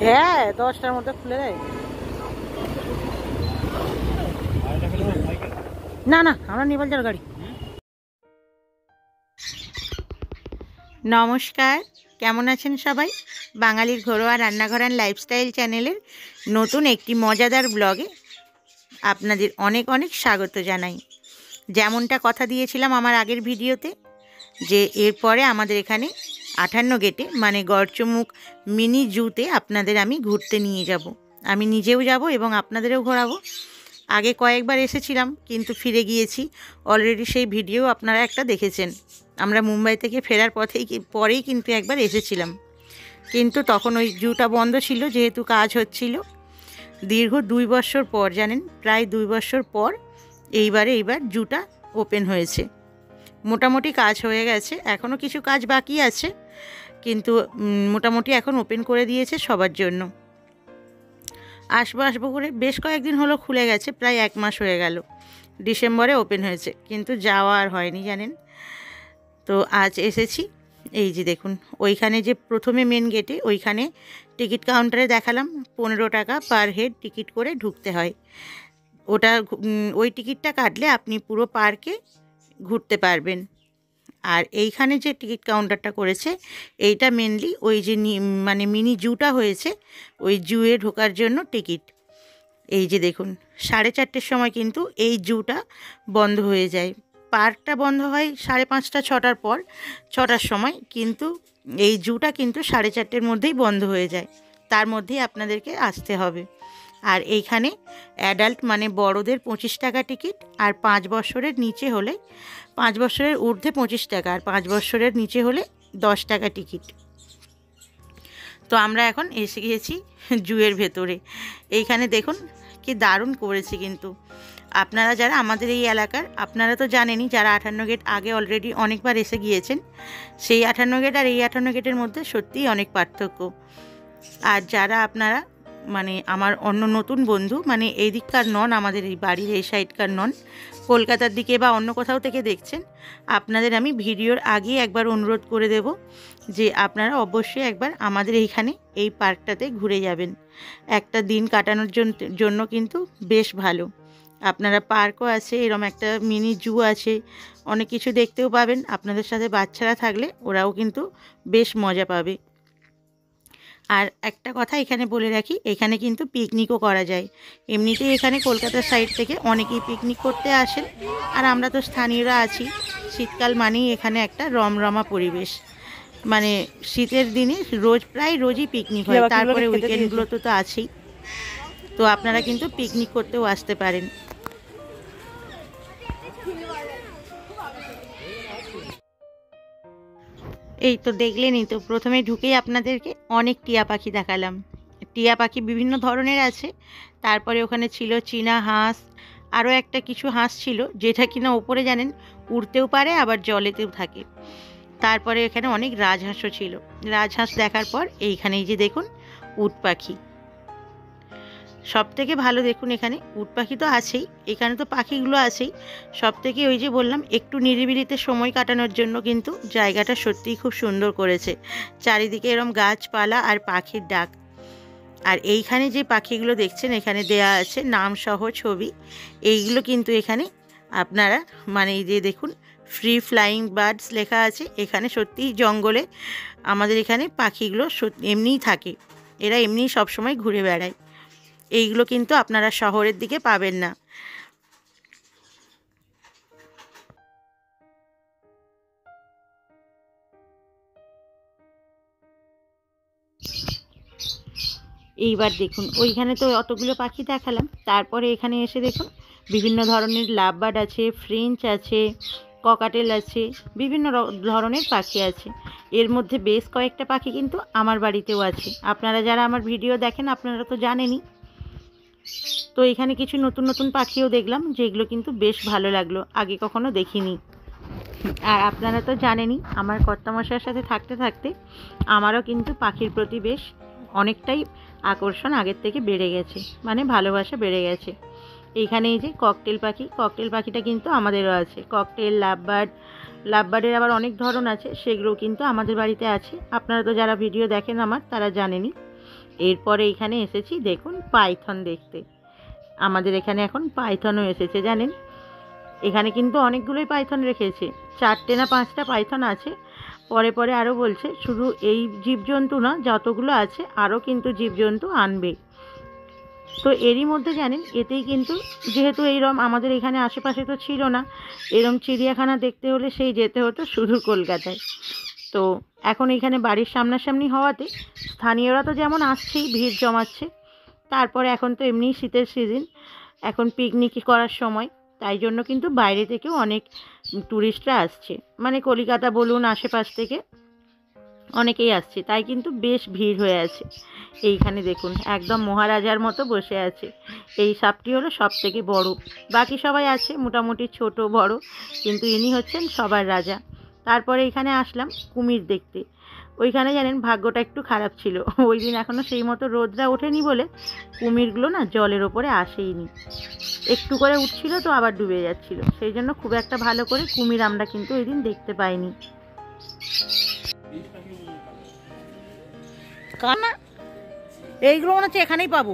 হ্যাঁ 10টার মধ্যে খুলে দেয়। না না আমরা নিবালজার গাড়ি। নমস্কার, কেমন আছেন সবাই? বাঙালির ঘরোয়া রান্নাঘর আর লাইফস্টাইল চ্যানেলের নতুন একটি মজাদার ব্লগে আপনাদের অনেক অনেক স্বাগত জানাই। যেমনটা কথা দিয়েছিলাম আমার আগের ভিডিওতে, যে এরপরে আমাদের এখানে 58 গেটে মানে গড়চমুখ মিনি জুতে আপনাদের আমি ঘুরতে নিয়ে যাব। আমি নিজেও যাব এবং আপনাদেরও ঘোরাবো। আগে কয়েকবার এসেছিলাম কিন্তু ফিরে গিয়েছি, অলরেডি সেই ভিডিও আপনারা একটা দেখেছেন। আমরা মুম্বাই থেকে ফেরার পরেই কিন্তু একবার এসেছিলাম, কিন্তু তখন ওই জুটা বন্ধ ছিল যেহেতু কাজ হচ্ছিল। দীর্ঘ 2 বছর পর, জানেন, প্রায় 2 বছর পর এইবার জুটা ওপেন হয়েছে। মোটামুটি কাজ হয়ে গেছে, এখনও কিছু কাজ বাকি আছে, কিন্তু মোটামুটি এখন ওপেন করে দিয়েছে সবার জন্য। আসবো করে বেশ কয়েকদিন হলো খুলে গেছে, প্রায় 1 মাস হয়ে গেল। ডিসেম্বরে ওপেন হয়েছে কিন্তু যাওয়া আর হয়নি, জানেন। তো আজ এসেছি। এই যে দেখুন, ওইখানে যে প্রথমে মেন গেটে ওইখানে টিকিট কাউন্টারে দেখালাম 15 টাকা পার হেড টিকিট করে ঢুকতে হয়। ওই টিকিটটা কাটলে আপনি পুরো পার্কে ঘুরতে পারবেন। আর এইখানে যে টিকিট কাউন্টারটা করেছে এইটা মেনলি ওই যে মানে মিনি জুটা হয়েছে, ওই জুয়ে ঢোকার জন্য টিকিট। এই যে দেখুন, 4:30 সময় কিন্তু এই জুটা বন্ধ হয়ে যায়। পার্কটা বন্ধ হয় 5:30 6টার পর, 6টার সময়, কিন্তু এই জুটা কিন্তু 4:30 মধ্যেই বন্ধ হয়ে যায়। তার মধ্যেই আপনাদেরকে আসতে হবে। আর এইখানে অ্যাডাল্ট মানে বড়দের 25 টাকা টিকিট, আর 5 বছরের নিচে হলে, 5 বছরের ঊর্ধ্বে 25 টাকা, আর 5 বছরের নিচে হলে 10 টাকা টিকিট। তো আমরা এখন এসে গিয়েছি জুয়ের ভেতরে। এইখানে দেখুন কি দারুণ করেছে। কিন্তু আপনারা যারা আমাদের এই এলাকার, আপনারা তো জানেনই, যারা 58 গেট আগে অলরেডি অনেকবার এসে গিয়েছেন, সেই 58 গেট আর এই 58 গেটের মধ্যে সত্যিই অনেক পার্থক্য। আর যারা আপনারা মানে আমার অন্য নতুন বন্ধু, মানে এই দিককার নন, আমাদের এই বাড়ির এই সাইডকার নন, কলকাতার দিকে বা অন্য কোথাও থেকে দেখছেন, আপনাদের আমি ভিডিওর আগে একবার অনুরোধ করে দেব যে আপনারা অবশ্যই একবার আমাদের এইখানে এই পার্কটাতে ঘুরে যাবেন। একটা দিন কাটানোর জন্য কিন্তু বেশ ভালো। আপনারা পার্কও আছে, এরম একটা মিনি জু আছে, অনেক কিছু দেখতেও পাবেন। আপনাদের সাথে বাচ্চারা থাকলে ওরাও কিন্তু বেশ মজা পাবে। আর একটা কথা এখানে বলে রাখি, এখানে কিন্তু পিকনিকও করা যায়। এমনিতেই এখানে কলকাতার সাইড থেকে অনেকেই পিকনিক করতে আসেন, আর আমরা তো স্থানীয়রা আছি। শীতকাল মানেই এখানে একটা রমরমা পরিবেশ, মানে শীতের দিনে প্রায় রোজই পিকনিক হয়। তারপরে উইকেন্ডগুলোতে তো আছেই। তো আপনারা কিন্তু পিকনিক করতেও আসতে পারেন। এই তো দেখলেনই তো, প্রথমে ঢুকেই আপনাদেরকে অনেক টিয়া পাখি দেখালাম। টিয়া পাখি বিভিন্ন ধরনের আছে। তারপরে ওখানে ছিল চীনা হাঁস, আরও একটা কিছু হাঁস ছিল যেটা কিনা ওপরে, জানেন, উড়তেও পারে আবার জলেতেও থাকে। তারপরে এখানে অনেক রাজহাঁসও ছিল। রাজহাঁস দেখার পর এইখানেই যে দেখুন উট পাখি, সব থেকে ভালো দেখুন এখানে উট পাখি তো আছেই, এখানে তো পাখিগুলো আছেই। সব থেকে ওই যে বললাম, একটু নিরিবিলিতে সময় কাটানোর জন্য কিন্তু জায়গাটা সত্যিই খুব সুন্দর করেছে। চারিদিকে এরম গাছপালা আর পাখির ডাক। আর এইখানে যে পাখিগুলো দেখছেন এখানে দেয়া আছে নামসহ ছবি। এইগুলো কিন্তু এখানে আপনারা মানে এই যে দেখুন ফ্রি ফ্লাইং বার্ডস লেখা আছে। এখানে সত্যিই জঙ্গলে আমাদের এখানে পাখিগুলো এমনিই থাকে, এরা এমনিই সবসময় ঘুরে বেড়ায়। এইগুলো কিন্তু আপনারা শহরের দিকে পাবেন না। এইবার দেখুন, ওইখানে তো অতগুলো পাখি দেখালাম, তারপরে এখানে এসে দেখুন বিভিন্ন ধরনের লাভ বার্ড আছে, ফ্রেঞ্চ আছে, ককাটেল আছে, বিভিন্ন ধরনের পাখি আছে। এর মধ্যে বেশ কয়েকটা পাখি কিন্তু আমার বাড়িতেও আছে। আপনারা যারা আমার ভিডিও দেখেন আপনারা তো জানেনই। তো এখানে কিছু নতুন নতুন পাখিও দেখলাম, যেগুলো কিন্তু বেশ ভালো লাগলো, আগে কখনো দেখিনি। আর আপনারা তো জানেনই, আমার কর্তামশাইয়ের সাথে থাকতে থাকতে আমারও কিন্তু পাখির প্রতি বেশ অনেকটাই আকর্ষণ আগের থেকে বেড়ে গেছে, মানে ভালোবাসা বেড়ে গেছে। এইখানে এই যে ককটেল পাখিটা কিন্তু আমাদেরও আছে। ককটেল, লাভবার্ডের আবার অনেক ধরন আছে, সেগুলোও কিন্তু আমাদের বাড়িতে আছে। আপনারা তো যারা ভিডিও দেখেন আমার, তারা জানেনই। এরপরে এখানে এসেছি দেখুন পাইথন দেখতে। আমাদের এখানে এখন পাইথনও এসেছে জানেন। এখানে কিন্তু অনেকগুলোই পাইথন রেখেছে, 4টে না 5টা পাইথন আছে। পরে পরে আরও বলছে শুধু এই জীবজন্তু না, যতগুলো আছে আরও কিন্তু জীবজন্তু আনবে। তো এরই মধ্যে জানেন এতেই কিন্তু, যেহেতু এইরকম আমাদের এখানে আশেপাশে তো ছিল না, এরম চিড়িয়াখানা দেখতে হলে সেই যেতে হতো সুদূর কলকাতায়। তো এখন এখানে বাড়ির সামনাসামনি হওয়াতে স্থানীয়রা তো যেমন আসছেই, ভিড় জমাচ্ছে। তারপরে এখন তো এমনিই শীতের সিজন, এখন পিকনিক করার সময়, তাই জন্য কিন্তু বাইরে থেকেও অনেক ট্যুরিস্টরা আসছে, মানে কলকাতা বলুন আশেপাশ থেকে অনেকেই আসছে, তাই কিন্তু বেশ ভিড় হয়ে আছে। এইখানে দেখুন একদম মহারাজার মতো বসে আছে। এই সাপটি হলো সব থেকে বড়, বাকি সবাই আছে মোটামুটি ছোট বড়, কিন্তু ইনি হচ্ছেন সবার রাজা। তারপরে এখানে আসলাম কুমির দেখতে। ওইখানে জানেন ভাগ্যটা একটু খারাপ ছিল, ওই দিন এখনও সেই মতো রোদরা ওঠেনি বলে কুমিরগুলো না জলের ওপরে আসেইনি, একটু করে উঠছিল তো আবার ডুবে যাচ্ছিল, সেই জন্য খুব একটা ভালো করে কুমির আমরা কিন্তু ওই দিন দেখতে পাইনি। কানা এইগুলো মনে হচ্ছে এখানেই পাবো।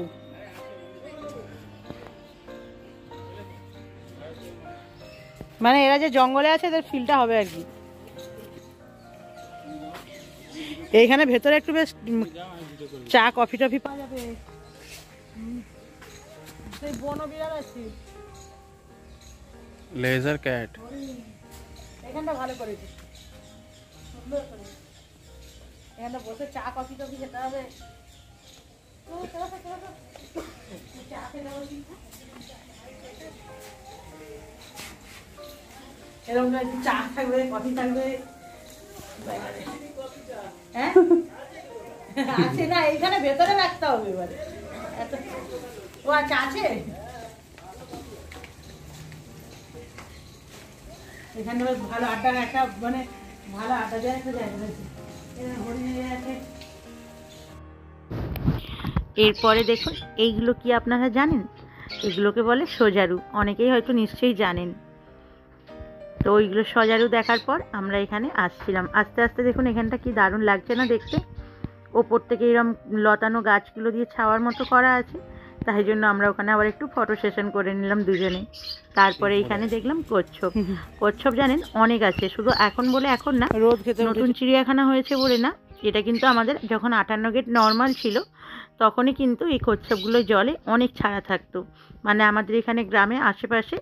মানে এরা যে জঙ্গলে আছে এদের ফিলটা হবে আর কি। এইখানে ভেতরে একটু বেশ চা কফি টফি পাওয়া যাবে। সেই বন বিড়াল আছে, লেজার ক্যাট। এখানটা ভালো করেছে, সুন্দর করে এখানটা বসে চা কফি টফি খেতে হবে। এরকম চা থাকবে, কফি থাকবে। হ্যাঁ আছে না, এইখানে ভেতরে রাখতে হবে এবারে। ও আচ্ছা আছে এখানে, ভালো আড্ডা, একটা মানে ভালো আড্ডা দেওয়ার একটা জায়গা আছে। এরপরে দেখুন এইগুলো কি আপনারা জানেন? এগুলোকে বলে সজারু, অনেকেই হয়তো নিশ্চয়ই জানেন। তো ওইগুলো সজারু দেখার পর আমরা এখানে আসছিলাম। আস্তে আস্তে দেখুন এখানটা কি দারুণ লাগছে না দেখতে। ওপর থেকে এরকম লতানো গাছগুলো দিয়ে ছাওয়ার মতো করা আছে, তাই জন্য আমরা ওখানে আবার একটু ফটো সেশন করে নিলাম দুজনে। তারপরে এইখানে দেখলাম কচ্ছপ। কচ্ছপ জানেন অনেক আছে, শুধু এখন বলে এখন না, রোদ খেতে নতুন চিড়িয়াখানা হয়েছে বলে না, এটা কিন্তু আমাদের যখন 58 গেট নর্মাল ছিল তখনই কিন্তু এই কচ্ছপগুলো জলে অনেক ছাড়া থাকতো। মানে আমাদের এখানে গ্রামে আশেপাশে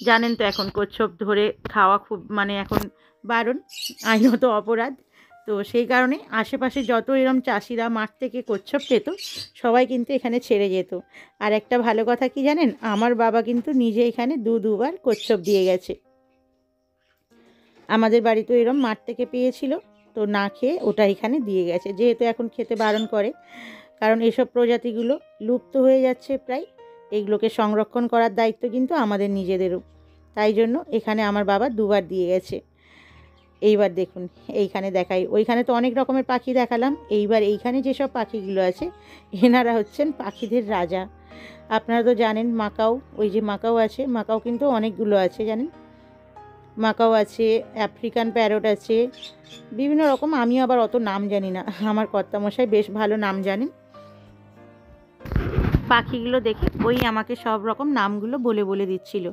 জানেন তো এখন কচ্ছপ ধরে খাওয়া খুব মানে এখন বারণ, আইনত অপরাধ। তো সেই কারণে আশেপাশে যত এরম চাষিরা মাঠ থেকে কচ্ছপ পেত সবাই কিন্তু এখানে ছেড়ে যেত। আর একটা ভালো কথা কি জানেন, আমার বাবা কিন্তু নিজে এখানে দুবার কচ্ছপ দিয়ে গেছে। আমাদের বাড়িতেও এরম মাঠ থেকে পেয়েছিল, তো না খেয়ে ওটা এখানে দিয়ে গেছে, যেহেতু এখন খেতে বারণ করে, কারণ এসব প্রজাতিগুলো লুপ্ত হয়ে যাচ্ছে প্রায়। এগুলোকে সংরক্ষণ করার দায়িত্ব কিন্তু আমাদের নিজেদেরও, তাই জন্য এখানে আমার বাবা দুবার দিয়ে গেছে। এইবার দেখুন এইখানে দেখাই, ওইখানে তো অনেক রকমের পাখি দেখালাম, এইবার এইখানে যেসব পাখিগুলো আছে এনারা হচ্ছেন পাখিদের রাজা। আপনারা তো জানেন মাকাও, ওই যে মাকাও আছে, মাকাও কিন্তু অনেকগুলো আছে জানেন, মাকাও আছে, আফ্রিকান প্যারট আছে, বিভিন্ন রকম। আমি আবার অত নাম জানি না, আমার কর্তামশাই বেশ ভালো নাম জানেন। পাখিগুলো দেখে ওই আমাকে সব রকম নামগুলো বলে বলে দিচ্ছিল।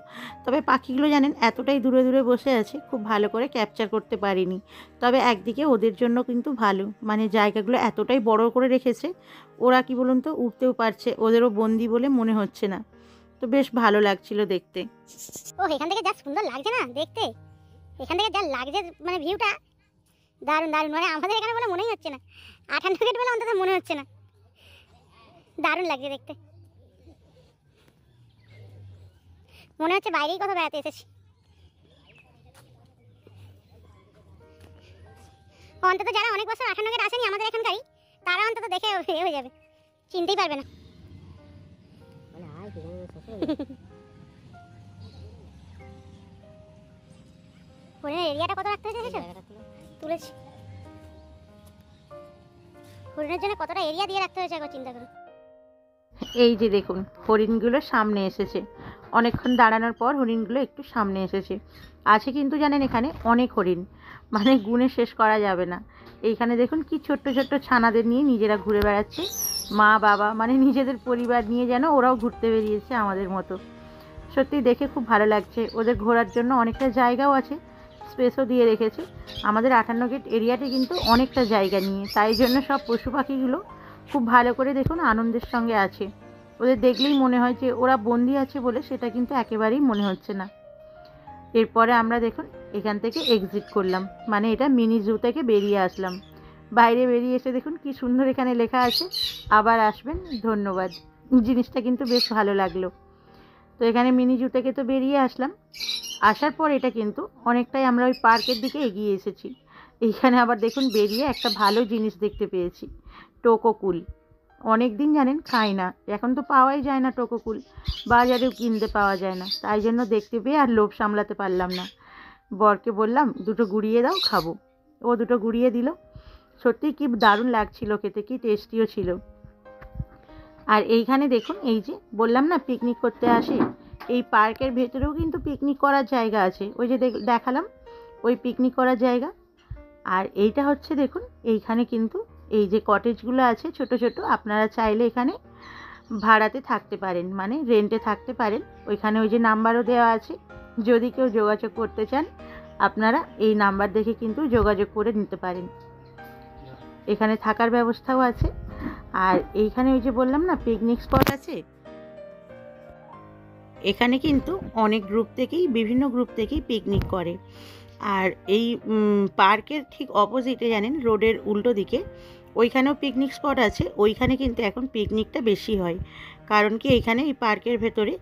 তবে পাখিগুলো জানেন এতটাই দূরে দূরে বসে আছে, খুব ভালো করে ক্যাপচার করতে পারিনি। তবে একদিকে ওদের জন্য কিন্তু ভালো, মানে জায়গাগুলো এতটাই বড় করে রেখেছে, ওরা কি বলুন তো উঠতেও পারছে, ওদেরও বন্দি বলে মনে হচ্ছে না। তো বেশ ভালো লাগছিল দেখতে। ও এখান থেকে যা সুন্দর লাগছে না দেখতে, এখান থেকে যা লাগছে মানে ভিউটা দারুণ দারুণ, মানে আমাদের এখানে বলে মনেই হচ্ছে না, 58 গেট বলে অন্তত মনে হচ্ছে না, দারুণ লাগছে দেখতে, মনে হচ্ছে বাইরেই কোথাও বেড়াতে এসেছি। অন্তত যারা অনেক বছর 58 গেট আসেনি আমাদের এখানকারই, তারা অন্তত দেখে হয়ে যাবে, চিনতেই পারবে না। হরিণের এরিয়াটা কত রাখতে হয়েছে তুলেছি, হরিণের জন্য কতটা এরিয়া দিয়ে রাখতে হয়েছে একবার চিন্তা করুন। এই যে দেখুন হরিণগুলো সামনে এসেছে, অনেকক্ষণ দাঁড়ানোর পর হরিণগুলো একটু সামনে এসেছে। আছে কিন্তু জানেন এখানে অনেক হরিণ, মানে গুণে শেষ করা যাবে না। এইখানে দেখুন কি ছোট্ট ছোট্ট ছানাদের নিয়ে নিজেরা ঘুরে বেড়াচ্ছে। মা বাবা মানে নিজেদের পরিবার নিয়ে যেন ওরাও ঘুরতে বেরিয়েছে আমাদের মতো। সত্যি দেখে খুব ভালো লাগছে। ওদের ঘোরার জন্য অনেকটা জায়গাও আছে, স্পেসও দিয়ে রেখেছে। আমাদের 58 গেট এরিয়াতে কিন্তু অনেকটা জায়গা নিয়ে, তাই জন্য সব পশু পাখিগুলো খুব ভালো করে দেখুন আনন্দের সঙ্গে আছে। ওদের দেখলেই মনে হয় যে ওরা বন্দি আছে বলে, সেটা কিন্তু একেবারেই মনে হচ্ছে না। এরপরে আমরা দেখুন এখান থেকে এক্সিট করলাম, মানে এটা মিনি জু থেকে বেরিয়ে আসলাম। বাইরে বেরিয়ে এসে দেখুন কি সুন্দর এখানে লেখা আছে, আবার আসবেন, ধন্যবাদ। জিনিসটা কিন্তু বেশ ভালো লাগলো। তো এখানে মিনি জু থেকে তো বেরিয়ে আসলাম। আসার পর এটা কিন্তু অনেকটাই আমরা ওই পার্কের দিকে এগিয়ে এসেছি। এইখানে আবার দেখুন বেরিয়ে একটা ভালো জিনিস দেখতে পেয়েছি, টোকোকুল। অনেক দিন জানেন খাই না, এখন তো পাওয়াই যায় না টোকোকুল, বাজারেও কিনতে পাওয়া যায় না। তাই জন্য দেখতে পেয়ে আর লোভ সামলাতে পারলাম না, বরকে বললাম দুটো গুঁড়িয়ে দাও, খাবো। ও দুটো গুঁড়িয়ে দিল। সত্যিই কি দারুণ লাগছিল খেতে, কি টেস্টিও ছিল। আর এইখানে দেখুন, এই যে বললাম না পিকনিক করতে আসে, এই পার্কের ভেতরেও কিন্তু পিকনিক করার জায়গা আছে। ওই যে দেখালাম ওই পিকনিক করার জায়গা। আর এইটা হচ্ছে দেখুন, এইখানে কিন্তু এই যে কটেজগুলো আছে ছোট ছোট, আপনারা চাইলে এখানে ভাড়াতে থাকতে পারেন, মানে রেন্টে থাকতে পারেন। ওইখানে ওই যে নাম্বারও দেওয়া আছে, যদি কেউ যোগাযোগ করতে চান আপনারা এই নাম্বার দেখে কিন্তু যোগাযোগ করে নিতে পারেন। এখানে থাকার ব্যবস্থাও আছে। আর এইখানে ওই যে বললাম না পিকনিক স্পট আছে, এখানে কিন্তু অনেক গ্রুপ থেকেই, বিভিন্ন গ্রুপ থেকেই পিকনিক করে। আর এই পার্কের ঠিক অপোজিটে জানেন, রোডের উল্টো দিকে ওইখানেও পিকনিক স্পট আছে। ওইখানে কিন্তু এখন পিকনিকটা বেশি হয়, কারণ কি এইখানে এই পার্কের ভেতরে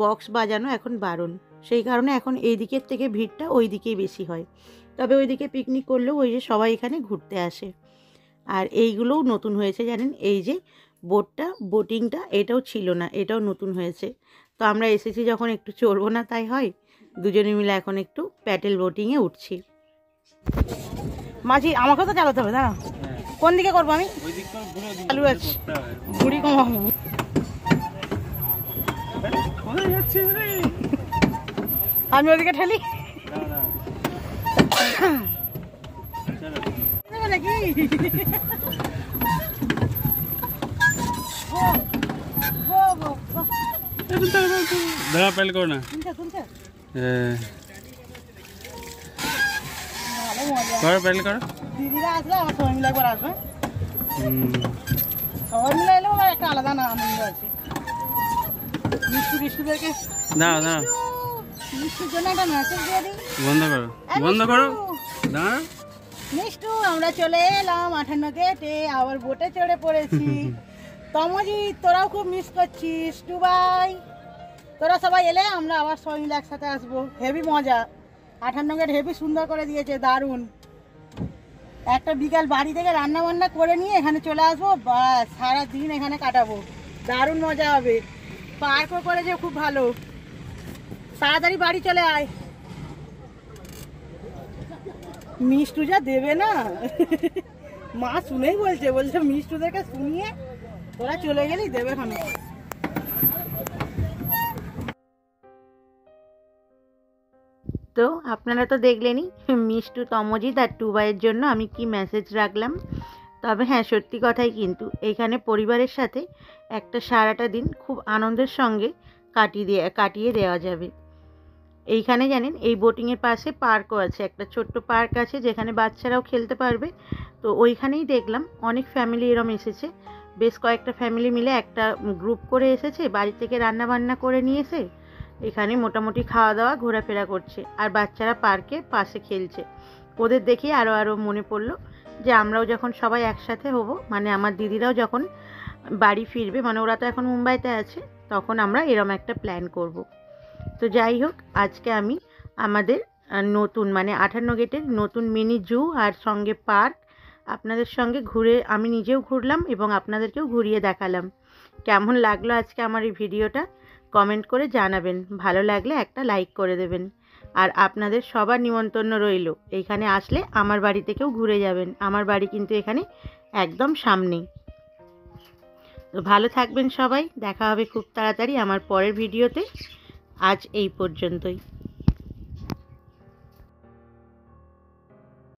বক্স বাজানো এখন বারণ। সেই কারণে এখন এই দিকের থেকে ভিড়টা ওই দিকেই বেশি হয়। তবে ওইদিকে পিকনিক করলেও ওই যে সবাই এখানে ঘুরতে আসে। আর এইগুলোও নতুন হয়েছে জানেন, এই যে বোটিংটা এটাও ছিল না, এটাও নতুন হয়েছে। তো আমরা এসেছি যখন একটু চড়বো না তাই হয়, দুজনে মিলে এখন একটু প্যাডেল বোটিংয়ে উঠছি। মাঝি আমাকেও তো চালাতে হবে, দাঁড়া কোন দিকে করবো আমি, চালু আছে ঘুড়ি কমাবো। আমি ওদিকে ঠেলি নাকি? দাঁড়া পেল করো না, করো পেল করো। দিদিরা আসলে আমার সবাই মিলে একবার আসবে, সবাই মিলে এলেও আমার একটা আলাদা না আনন্দ আছে। মিষ্টিদেরকে দাঁড়া দাঁড়া, মিষ্টির জন্য একটা মেসেজ দিয়ে দিই। বন্ধ করো, বন্ধ করো, দাঁড়া। মিষ্টু আমরা চলে এলাম 58 গেটে, আবার বোটে চড়ে পড়েছি। তমজি তোরাও খুব মিস করছিস, টুবাই তোরা সবাই এলে আমরা আবার সবাই মিলে একসাথে আসবো। হেভি মজা, 58 গেট হেভি সুন্দর করে দিয়েছে, দারুণ। একটা বিকাল বাড়ি থেকে রান্না বান্না করে নিয়ে এখানে চলে আসবো, বা সারাদিন এখানে কাটাবো, দারুণ মজা হবে। পার্কও করেছে খুব ভালো, তাড়াতাড়ি বাড়ি চলে আয়। মিষ্টু যা দেবে না, মা শুনেই বলছে মিষ্টুদেরকে শুনিয়ে তোরা চলে গেলেই দেবে খানো। তো আপনারা তো দেখলেনই মিষ্টু, তমজিৎ আর টুবাইয়ের জন্য আমি কি মেসেজ রাখলাম। তবে হ্যাঁ, সত্যি কথাই কিন্তু এইখানে পরিবারের সাথে একটা সারাটা দিন খুব আনন্দের সঙ্গে কাটিয়ে দেওয়া যাবে। এইখানে জানেন এই বোটিংয়ের পাশে পার্কও আছে, একটা ছোট্ট পার্ক আছে যেখানে বাচ্চারাও খেলতে পারবে। তো ওইখানেই দেখলাম অনেক ফ্যামিলি এরম এসেছে, বেশ কয়েকটা ফ্যামিলি মিলে একটা গ্রুপ করে এসেছে, বাড়ি থেকে রান্না বান্না করে নিয়ে এসে এখানে মোটামুটি খাওয়া দাওয়া ঘোরাফেরা করছে। আর বাচ্চারা পার্কে পাশে খেলছে। ওদের দেখে আরও মনে পড়লো যে আমরাও যখন সবাই একসাথে হব, মানে আমার দিদিরাও যখন বাড়ি ফিরবে, মানে ওরা তো এখন মুম্বাইতে আছে, তখন আমরা এরম একটা প্ল্যান করব। তো যাই হোক, আজকে আমি আমাদের নতুন মানে 58 গেটের নতুন মিনি জু আর সঙ্গে পার্ক আপনাদের সঙ্গে ঘুরে আমি নিজেও ঘুরলাম এবং আপনাদেরকেও ঘুরিয়ে দেখালাম। কেমন লাগলো আজকে আমার এই ভিডিওটা কমেন্ট করে জানাবেন, ভালো লাগলে একটা লাইক করে দেবেন। আর আপনাদের সবার নিমন্ত্রণ রইল, এইখানে আসলে আমার বাড়ি থেকেও ঘুরে যাবেন। আমার বাড়ি কিন্তু এখানে একদম সামনেই। তো ভালো থাকবেন সবাই, দেখা হবে খুব তাড়াতাড়ি আমার পরের ভিডিওতে। আজ এই পর্যন্তই।